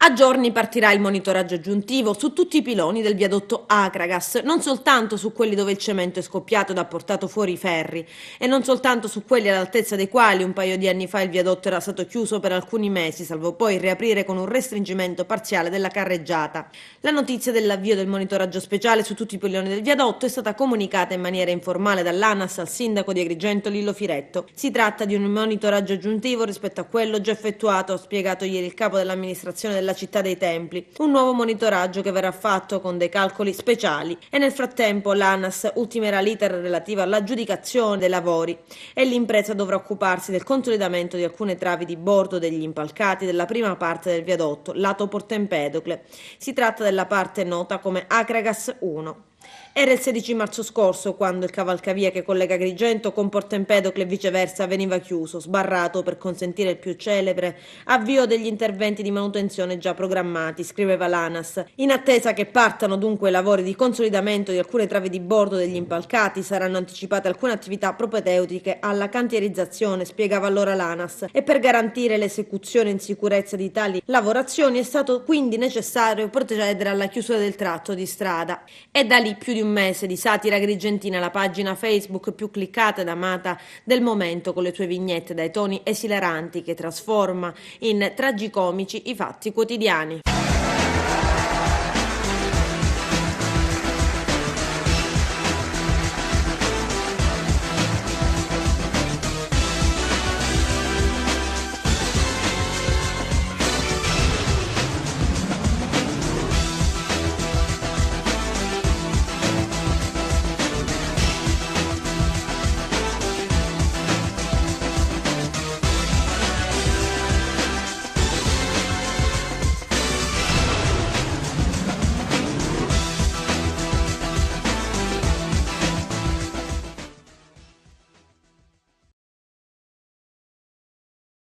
A giorni partirà il monitoraggio aggiuntivo su tutti i piloni del viadotto Acragas, non soltanto su quelli dove il cemento è scoppiato ed ha portato fuori i ferri, e non soltanto su quelli all'altezza dei quali un paio di anni fa il viadotto era stato chiuso per alcuni mesi, salvo poi riaprire con un restringimento parziale della carreggiata. La notizia dell'avvio del monitoraggio speciale su tutti i piloni del viadotto è stata comunicata in maniera informale dall'ANAS al sindaco di Agrigento Lillo Firetto. Si tratta di un monitoraggio aggiuntivo rispetto a quello già effettuato, ha spiegato ieri il capo dell'amministrazione della città dei Templi, un nuovo monitoraggio che verrà fatto con dei calcoli speciali, e nel frattempo l'ANAS ultimerà l'iter relativo all'aggiudicazione dei lavori e l'impresa dovrà occuparsi del consolidamento di alcune travi di bordo degli impalcati della prima parte del viadotto, lato Porto Empedocle. Si tratta della parte nota come Acragas 1. Era il 16 marzo scorso quando il cavalcavia che collega Agrigento con Porto Empedocle e viceversa veniva chiuso, sbarrato per consentire il più celebre avvio degli interventi di manutenzione già programmati, scriveva l'ANAS. In attesa che partano dunque i lavori di consolidamento di alcune travi di bordo degli impalcati, saranno anticipate alcune attività propedeutiche alla cantierizzazione, spiegava allora l'ANAS, e per garantire l'esecuzione in sicurezza di tali lavorazioni è stato quindi necessario procedere alla chiusura del tratto di strada. E da lì più di un mese di satira agrigentina, la pagina Facebook più cliccata ed amata del momento, con le sue vignette dai toni esilaranti che trasforma in tragicomici i fatti quotidiani.